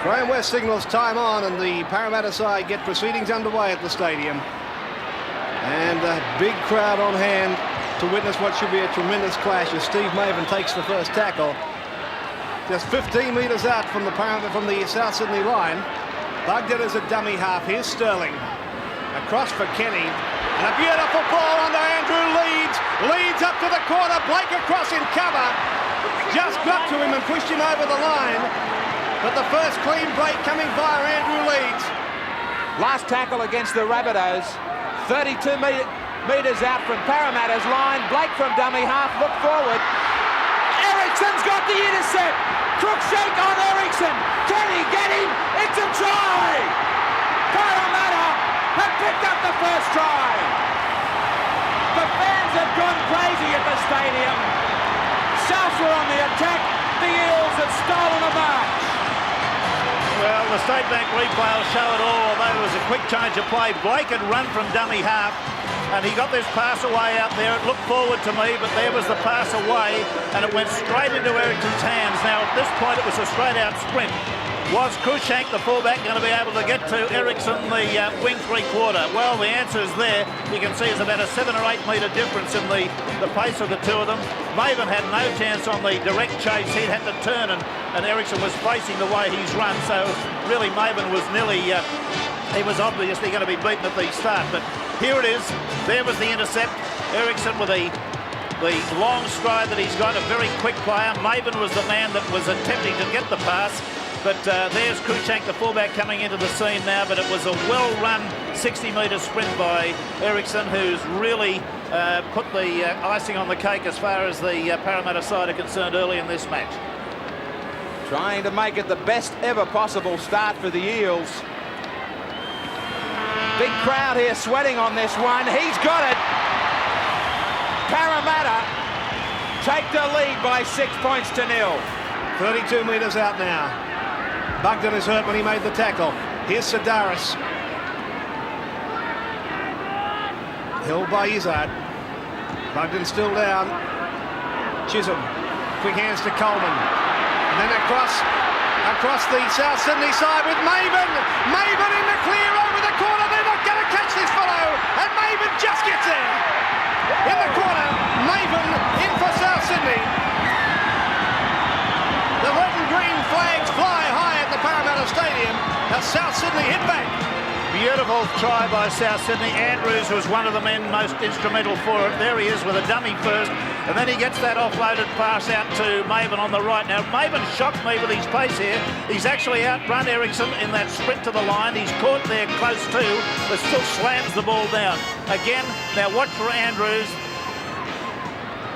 Graham West signals time on, and the Parramatta side get proceedings underway at the stadium. And a big crowd on hand to witness what should be a tremendous clash as Steve Maven takes the first tackle. Just 15 metres out from the South Sydney line. Bugden is a dummy half. Here's Sterling. Across for Kenny. And a beautiful ball under Andrew Leeds. Leeds up to the corner. Blake across in cover. Just got to him and pushed him over the line. But the first clean break coming via Andrew Leeds. Last tackle against the Rabbitohs. 32 metres out from Parramatta's line. Blake from dummy half, look forward. Ericsson's got the intercept. Cruikshank on Ericsson. Can he get him? It's a try! Parramatta have picked up the first try. The fans have gone crazy at the stadium. Souths were on the attack. The Eels have stolen a march. Well, the State Bank replay will show it all, although it was a quick change of play. Blake had run from dummy half, and he got this pass away out there. It looked forward to me, but there was the pass away, and it went straight into Ericsson's hands. Now, at this point, it was a straight-out sprint. Was Cruikshank, the fullback, going to be able to get to Ericsson, the wing three-quarter? Well, the answer is there. You can see it's about a 7 or 8 metre difference in the pace of the two of them. Maven had no chance on the direct chase. He had to turn, and Ericsson was facing the way he's run. So, really, Maven was nearly... he was obviously going to be beaten at the start. But here it is. There was the intercept. Ericsson with the long stride that he's got, a very quick player. Maven was the man that was attempting to get the pass. But there's Cruikshank, the fullback, coming into the scene now. But it was a well-run 60-metre sprint by Ericsson, who's really put the icing on the cake as far as the Parramatta side are concerned early in this match. Trying to make it the best ever possible start for the Eels. Big crowd here sweating on this one. He's got it. Parramatta take the lead by 6 points to 0. 32 metres out now. Bugden is hurt when he made the tackle. Here's Sedaris. Held by Izzard. Bugden still down. Chisholm. Quick hands to Coleman. And then across the South Sydney side with Maven. Maven in the clear over the corner. They're not going to catch this fellow. And Maven just gets there. In the corner, Maven in for South Sydney. The red and green flags fly high at the Parramatta Stadium as South Sydney hit back. Beautiful try by South Sydney. Andrews was one of the men most instrumental for it. There he is with a dummy first, and then he gets that offloaded pass out to Maven on the right. Now, Maven shocked me with his pace here. He's actually outrun Ericsson in that sprint to the line. He's caught there close to, but still slams the ball down. Again, now watch for Andrews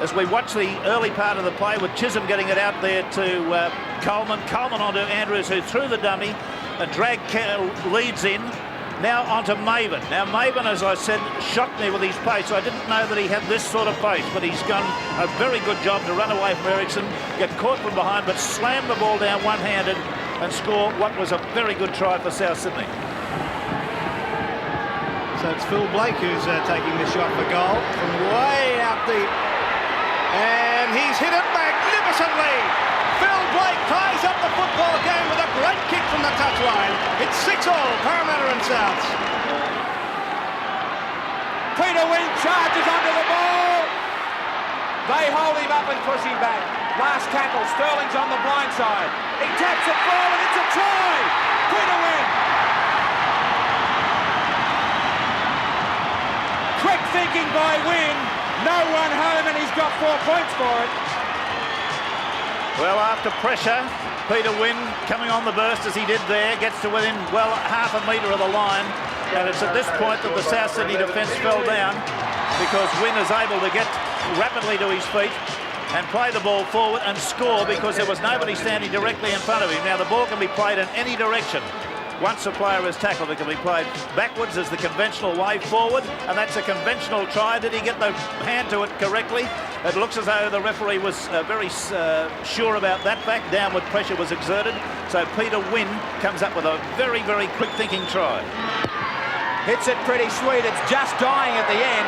as we watch the early part of the play with Chisholm getting it out there to Coleman. Coleman onto Andrews, who threw the dummy and dragged Leeds in. Now onto Maven. Now Maven, as I said, shocked me with his pace. I didn't know that he had this sort of pace, but he's done a very good job to run away from Ericsson, get caught from behind, but slam the ball down one-handed and score what was a very good try for South Sydney. So it's Phil Blake who's taking the shot for goal from way out deep. And he's hit it magnificently. Phil Blake ties up the football game with a great kick from the touchline. It's 6-all, Parramatta and Souths. Peter Wynn charges under the ball. They hold him up and push him back. Last tackle, Sterling's on the blind side. He taps it forward, it's a try. Peter Wynn. Quick thinking by Wynn. No one home, and he's got 4 points for it. Well, after pressure, Peter Wynn coming on the burst as he did there, gets to within, well, half a metre of the line. And it's at this point that the South Sydney defence fell down because Wynn is able to get rapidly to his feet and play the ball forward and score because there was nobody standing directly in front of him. Now, the ball can be played in any direction. Once a player is tackled, it can be played backwards as the conventional way, forward, and that's a conventional try. Did he get the hand to it correctly? It looks as though the referee was very sure about that fact. Downward pressure was exerted. So Peter Wynn comes up with a very, very quick thinking try. Hits it pretty sweet. It's just dying at the end.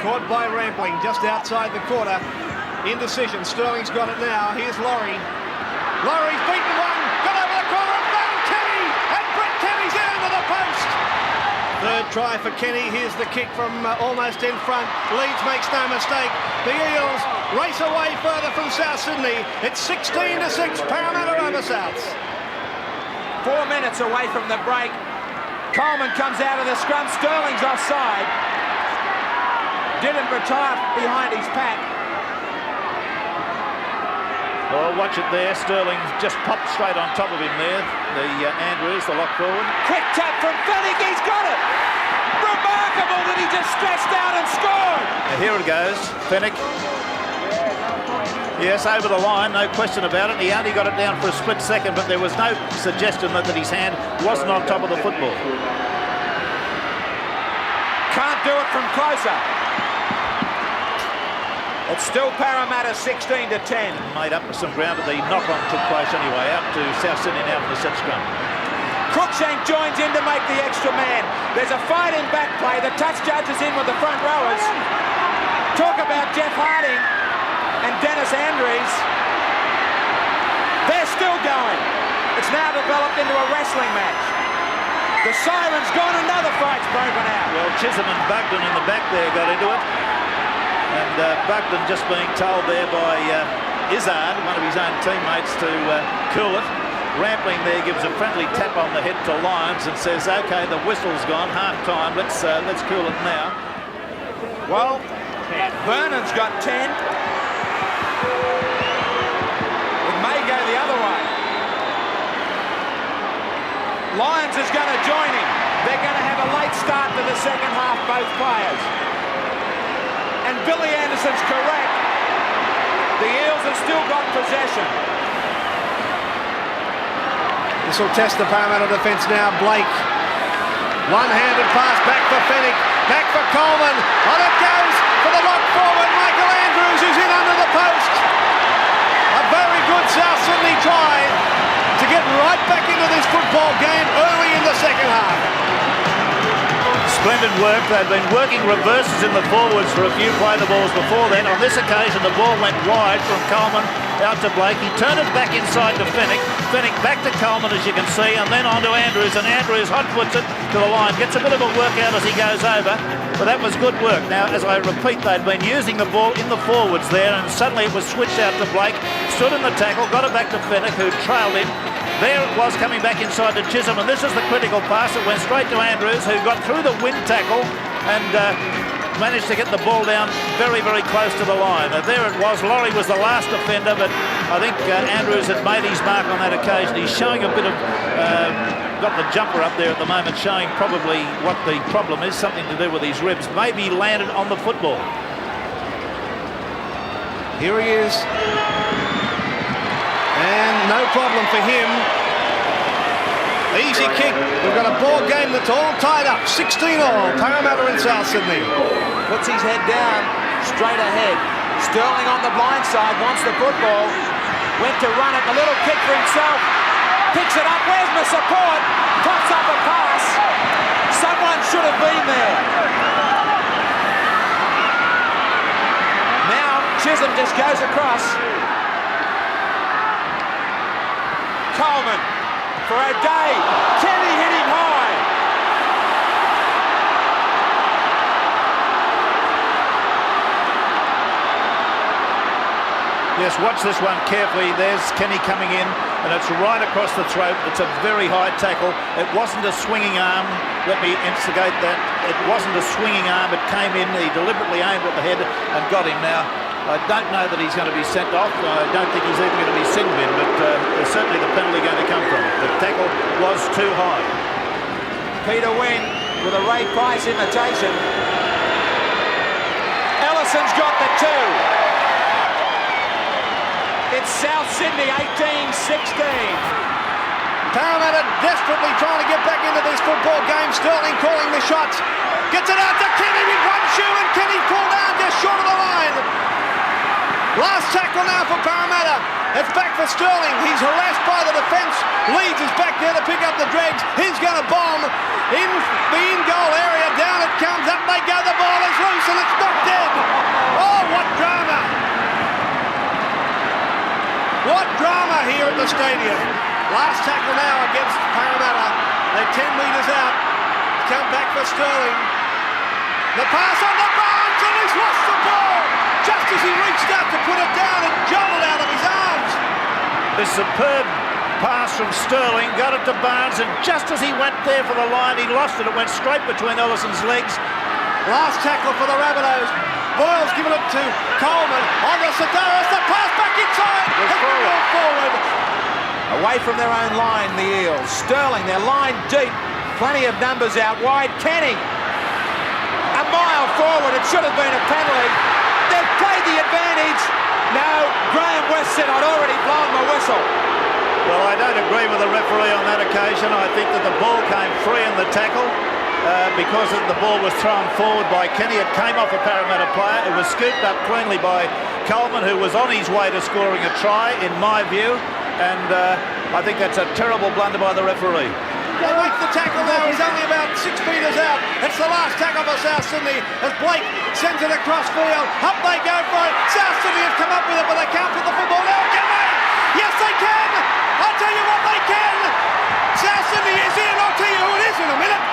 Caught by Rampling just outside the quarter. Indecision. Sterling's got it now. Here's Laurie. Laurie's beaten one, got over the corner and found Kenny, and Brett Kenny's in under the post. Third try for Kenny. Here's the kick from almost in front. Leeds makes no mistake. The Eels race away further from South Sydney. It's 16-6, Parramatta over Souths. 4 minutes away from the break. Coleman comes out of the scrum. Sterling's offside. Didn't retire behind his pack. Oh, watch it there. Sterling just popped straight on top of him there. The Andrews, the lock forward. Quick tap from Fennick. He's got it. Remarkable that he just stretched out and scored. Now here it goes. Fennick. Yes, over the line, no question about it. He only got it down for a split second, but there was no suggestion that his hand wasn't on top of the football. Can't do it from closer. It's still Parramatta 16-10. Made up for some ground, but the knock-on took place anyway, out to South Sydney now from the set scrum. Cruikshank joins in to make the extra man. There's a fight in back play. The touch judge is in with the front rowers. Talk about Jeff Harding and Dennis Andrews. They're still going. It's now developed into a wrestling match. The siren's gone, another fight's broken out. Well, Chisholm and Bugden in the back there got into it. And Bugden just being told there by Izzard, one of his own teammates, to cool it. Rampling there gives a friendly tap on the head to Lyons and says, OK, the whistle's gone, half time, let's cool it now. Well, Vernon's got 10. It may go the other way. Lyons is going to join him. They're going to have a late start to the second half, both players. And Billy Anderson's correct. The Eels have still got possession. This will test the Parramatta defence now. Blake. One-handed pass back for Fennick. Back for Coleman. On it goes for the lock forward. Michael Andrews, who's in under the post. A very good South Sydney try to get right back into this football game early in the second half. Splendid work. They've been working reverses in the forwards for a few play the balls before then. On this occasion, the ball went wide from Coleman out to Blake. He turned it back inside to Fennick. Fennick back to Coleman, as you can see, and then on to Andrews. And Andrews hot-puts it to the line. Gets a bit of a workout as he goes over. But that was good work. Now, as I repeat, they'd been using the ball in the forwards there, and suddenly it was switched out to Blake. Stood in the tackle, got it back to Fennick, who trailed him. There it was coming back inside to Chisholm, and this is the critical pass. It went straight to Andrews, who got through the wind tackle and managed to get the ball down very, very close to the line. There it was. Laurie was the last offender, but I think Andrews had made his mark on that occasion. He's showing a bit of... got the jumper up there at the moment, showing probably what the problem is, something to do with his ribs. Maybe he landed on the football. Here he is. And no problem for him. Easy kick. We've got a ball game that's all tied up. 16-all. Parramatta in South Sydney. Puts his head down, straight ahead. Sterling on the blind side, wants the football. Went to run it, a little kick for himself. Picks it up, where's my support? Pops up a pass. Someone should have been there. Now Chisholm just goes across. Coleman for O'Day. Kenny hit him high. Yes, watch this one carefully. There's Kenny coming in, and it's right across the throat. It's a very high tackle. It wasn't a swinging arm. Let me instigate that. It wasn't a swinging arm. It came in. He deliberately aimed at the head and got him. Now, I don't know that he's going to be sent off. I don't think he's even going to be sin bin, but there's certainly the penalty going to come from it. The tackle was too high. Peter Wynn with a Ray Price imitation. Ellison's got the two. It's South Sydney 18-16. Parramatta desperately trying to get back into this football game. Sterling calling the shots. Gets it out to Kenny with one shoe, and Kenny pulled down just short of the line. Last tackle now for Parramatta. It's back for Sterling. He's harassed by the defence. Leeds is back there to pick up the dregs. He's going to bomb in the in-goal area. Down it comes. Up they go. The ball is loose and it's not dead. Oh, what drama. What drama here at the stadium. Last tackle now against Parramatta. They're 10 metres out. Come back for Sterling. The pass on the Barnes, and he's lost the ball. Just as he reached out to put it down, it jolted out of his arms. This superb pass from Sterling, got it to Barnes, and just as he went there for the line, he lost it. It went straight between Ellison's legs. Last tackle for the Rabbitohs. Boyle's given it to Coleman. On the Sedaris, the pass back inside. Forward. Away from their own line, the Eels. Sterling, their line deep. Plenty of numbers out wide. Canning. A mile forward. It should have been a penalty. They've played the advantage. No, Graham West said, I'd already blown my whistle. Well, I don't agree with the referee on that occasion. I think that the ball came free in the tackle because the ball was thrown forward by Kenny. It came off a Parramatta player. It was scooped up cleanly by Coleman, who was on his way to scoring a try, in my view. And I think that's a terrible blunder by the referee. They make the tackle now. He's only about 6 metres out. It's the last tackle for South Sydney as Blake sends it across field. Up they go for it. South Sydney have come up with it, but they can't put the football down. Can they? Yes, they can. I'll tell you what, they can. South Sydney is in. I'll tell you who it is in a minute.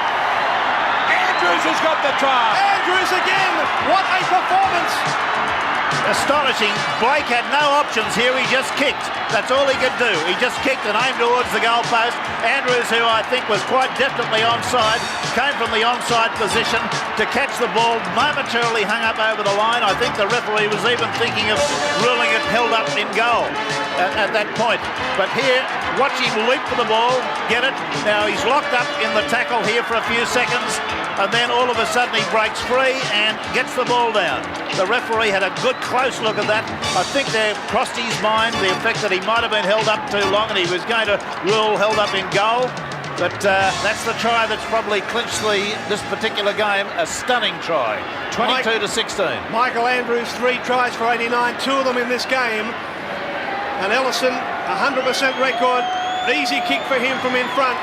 Andrews has got the try. Andrews again. What a performance. Astonishing. Blake had no options here. He just kicked. That's all he could do. He just kicked and aimed towards the goal post. Andrews, who I think was quite definitely onside, came from the onside position to catch the ball, momentarily hung up over the line. I think the referee was even thinking of ruling it held up in goal at that point. But here, watch him leap for the ball, get it. Now he's locked up in the tackle here for a few seconds, and then all of a sudden he breaks free and gets the ball down. The referee had a good close look at that. I think they crossed his mind the effect that he might have been held up too long and he was going to rule held up in goal. But that's the try that's probably clinched this particular game. A stunning try. 22 to 16. Michael Andrews, 3 tries for 89, 2 of them in this game. And Ellison, 100% record. Easy kick for him from in front.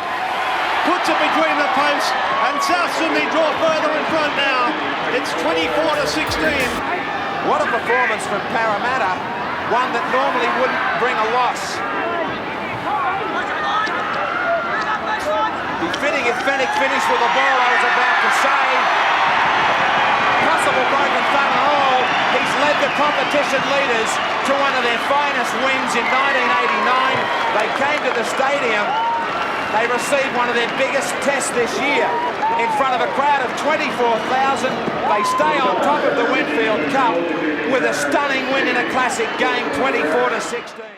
Puts it between the posts, and South Sydney draw further in front now. It's 24 to 16. What a performance from Parramatta, one that normally wouldn't bring a loss. Befitting if Fennick finished with the ball, I was about to say. Possible broken thumb and all. He's led the competition leaders to one of their finest wins in 1989. They came to the stadium. They received one of their biggest tests this year in front of a crowd of 24,000. They stay on top of the Winfield Cup with a stunning win in a classic game, 24 to 16.